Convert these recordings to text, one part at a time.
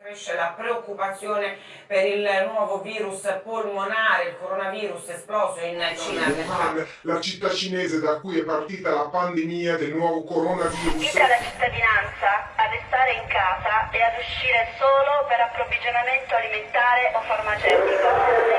Cresce la preoccupazione per il nuovo virus polmonare, il coronavirus esploso in Cina. Wuhan, la città cinese da cui è partita la pandemia del nuovo coronavirus. Invita la cittadinanza a restare in casa e ad uscire solo per approvvigionamento alimentare o farmaceutico.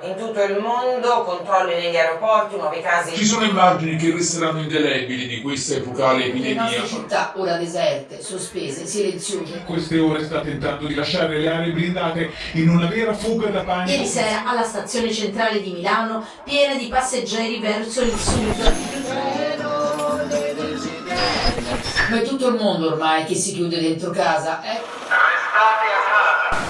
In tutto il mondo, controlli negli aeroporti, nuovi casi. Ci sono immagini che resteranno indelebili di questa epocale epidemia. Le nostre città ora deserte, sospese, silenziose. Queste ore sta tentando di lasciare le aree blindate in una vera fuga da panico. Ieri sera alla stazione centrale di Milano, piena di passeggeri verso il sud. Ma è tutto il mondo ormai che si chiude dentro casa, eh? Restate a casa.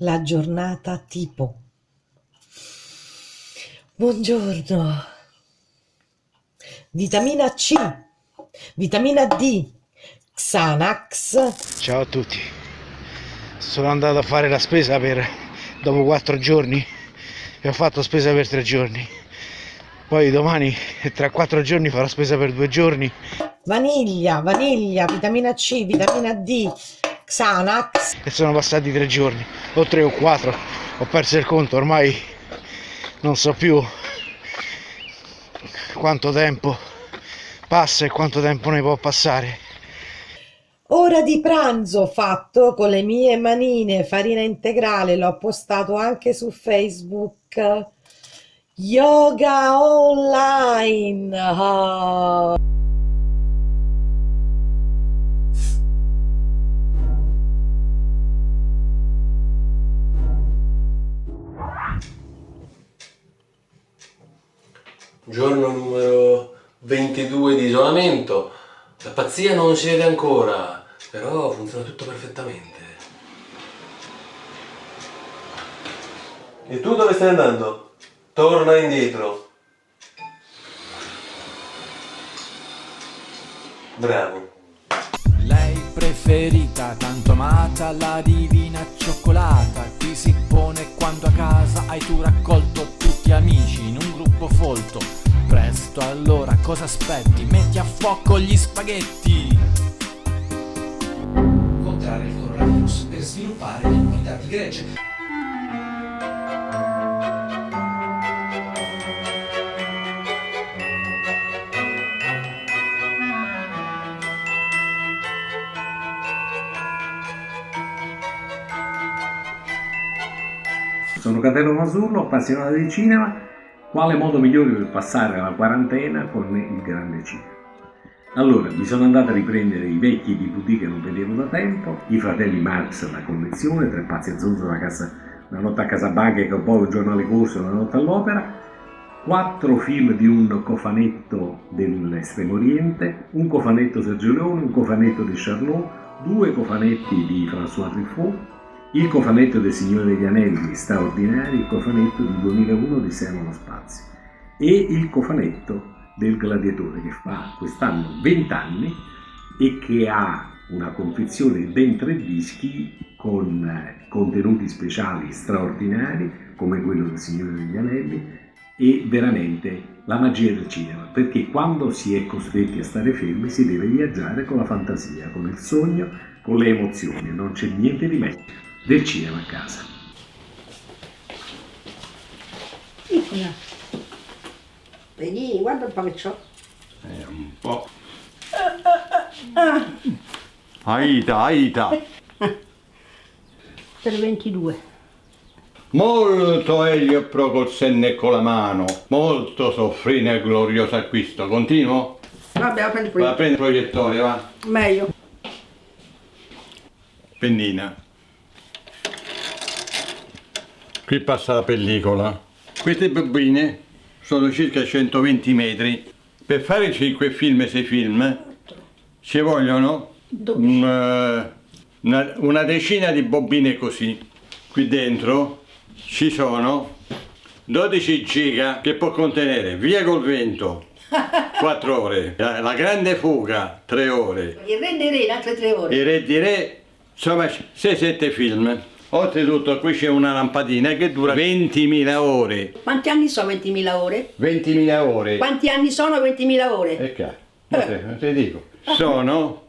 La giornata tipo. Buongiorno. Vitamina C, vitamina D, Xanax. Ciao a tutti. Sono andato a fare la spesa dopo 4 giorni e ho fatto spesa per 3 giorni. Poi domani e tra 4 giorni farò spesa per 2 giorni. Vaniglia, vitamina C, vitamina D, Xanax. E sono passati 3 giorni, o 3 o 4, ho perso il conto, ormai non so più quanto tempo passa e quanto tempo ne può passare. Ora di pranzo fatto con le mie manine, farina integrale, l'ho postato anche su Facebook. Yoga online. Oh. Giorno numero 22 di isolamento. La pazzia non si vede ancora, però funziona tutto perfettamente. E tu dove stai andando? Torna indietro. Bravo. Lei preferita, tanto amata, la divina cioccolata. Ti si pone quando a casa hai tu raccolto tutti amici in un gruppo folto. Presto allora cosa aspetti? Metti a fuoco gli spaghetti. Incontrare il coronavirus per sviluppare l'immunità di gregge. Sono Catero Masurlo, appassionato di cinema. Quale modo migliore per passare la quarantena con il grande cinema? Allora, mi sono andato a riprendere i vecchi DVD che non vedevo da tempo, I Fratelli Marx, la collezione, Tre Pazzi e Zonzo, Una notte a Casablanca e poi un giornale corso, Una notte all'opera, 4 film di un cofanetto dell'Estremo Oriente, un cofanetto Sergio Leone, un cofanetto di Charlot, 2 cofanetti di François Truffaut, il cofanetto del Signore degli Anelli straordinari, il cofanetto del 2001 di Odissea nello spazio e il cofanetto del Gladiatore che fa quest'anno 20 anni e che ha una confezione di ben 3 dischi con contenuti speciali straordinari come quello del Signore degli Anelli e veramente la magia del cinema, perché quando si è costretti a stare fermi si deve viaggiare con la fantasia, con il sogno, con le emozioni, non c'è niente di meglio del cinema a casa. Piccola. Vedi, guarda un po' che c'ho. Un po'. Aita. Per 22. Molto Elio pro col senno e con la mano. Molto soffrì nel glorioso acquisto. Continuo? Vabbè, prendi Va a prendere il proiettore, va. Meglio. Pennina. Qui passa la pellicola. Queste bobine sono circa 120 metri. Per fare 5 film e 6 film ci vogliono una decina di bobine così. Qui dentro ci sono 12 giga che può contenere Via col vento 4 ore, La grande fuga 3 ore, Il re di re, altre 3 ore. Il re di re, insomma 6-7 film. Oltretutto qui c'è una lampadina che dura 20.000 ore. Quanti anni sono 20.000 ore? 20.000 ore. Quanti anni sono 20.000 ore? Non te dico. Sono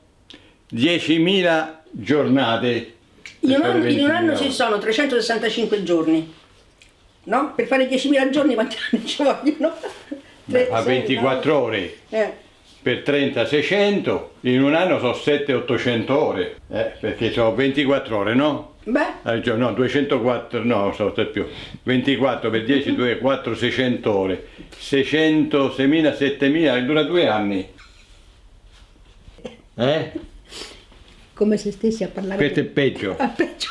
10.000 giornate. In un anno ci sono 365 giorni. No? Per fare 10.000 giorni quanti anni ci vogliono? A 24 ore. Per 30 600, in un anno sono 700-800 ore. Perché sono 24 ore, no? Beh. No, 204, no, sono più. 24 per 10, 2, 4, 600 ore. 600, 6.000, 7.000, dura 2 anni. Come se stessi a parlare. Questo è peggio. Peggio.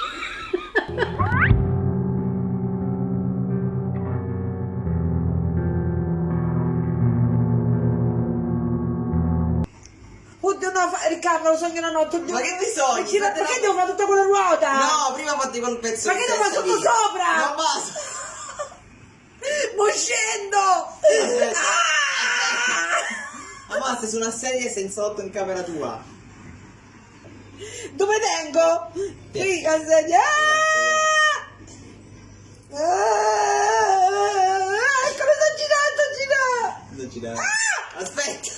Oddio no, Riccardo, lo sogno la notte. Oddio. Ma che bisogna? Ma perché devo fare tutta quella ruota? No, prima fatti quel pezzo. Ma che devo fare sotto sopra? Non basta. Mo scendo! Ma stai su una serie senza otto in camera tua. Dove tengo? Qui, casegna. Come sto girando, Non girare. Aspetta.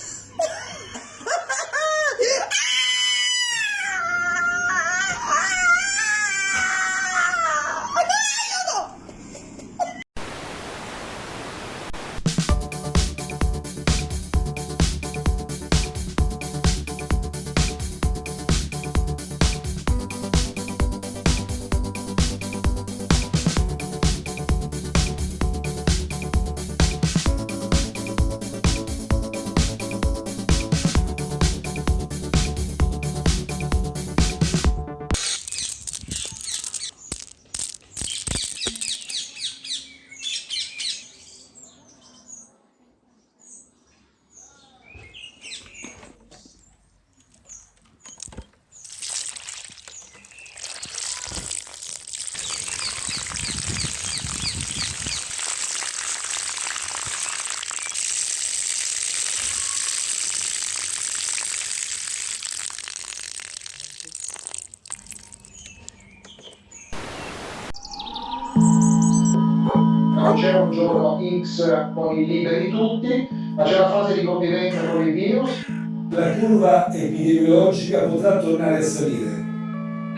Non c'era un giorno X con i liberi tutti, ma c'è la fase di convivenza con il virus. La curva epidemiologica potrà tornare a salire.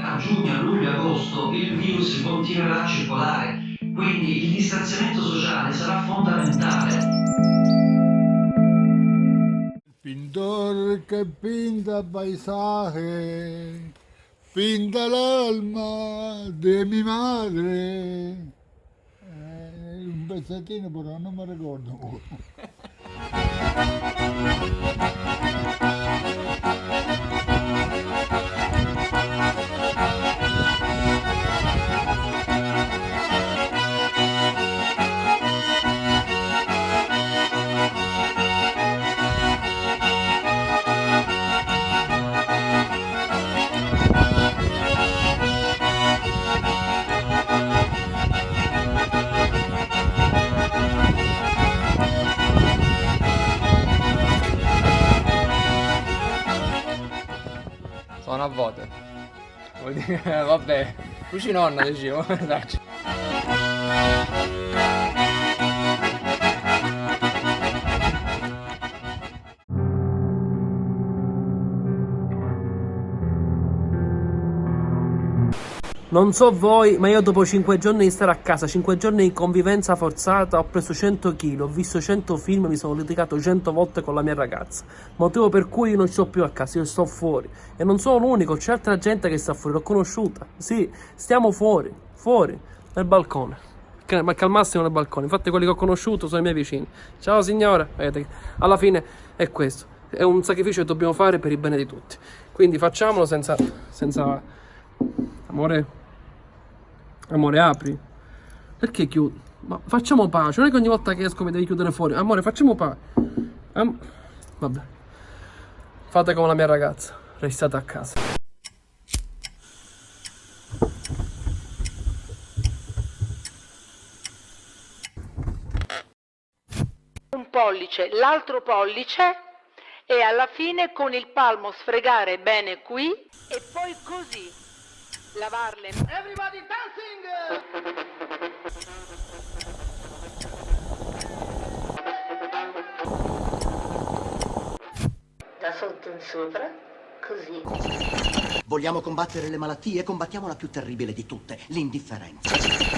A giugno, a luglio, agosto il virus continuerà a circolare, quindi il distanziamento sociale sarà fondamentale. Pintor que pinta paisaje, pinta l'alma de mi madre. Un pezzettino però non mi ricordo. Sono a voto. Vuol dire, vabbè, cucinonna dicevo, esatto. Non so voi, ma io dopo 5 giorni di stare a casa, 5 giorni di convivenza forzata, ho preso 100 kg, ho visto 100 film, mi sono litigato 100 volte con la mia ragazza. Motivo per cui io non sto più a casa, io sto fuori. E non sono l'unico, c'è altra gente che sta fuori, l'ho conosciuta. Sì, stiamo fuori, nel balcone. Ma che al massimo nel balcone. Infatti quelli che ho conosciuto sono i miei vicini. Ciao signora, vedete, alla fine è questo. È un sacrificio che dobbiamo fare per il bene di tutti. Quindi facciamolo senza... Amore, apri. Perché chiudi? Ma facciamo pace. Non è che ogni volta che esco mi devi chiudere fuori. Amore, facciamo pace. Vabbè. Fate come la mia ragazza. Restate a casa. Un pollice, l'altro pollice e alla fine con il palmo sfregare bene qui e poi così lavarle. Everybody dancing! Da sotto in sopra, così. Vogliamo combattere le malattie? Combattiamo la più terribile di tutte, l'indifferenza.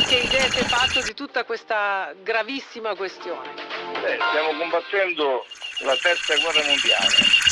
Che idea si è fatto di tutta questa gravissima questione? Stiamo combattendo la terza guerra mondiale.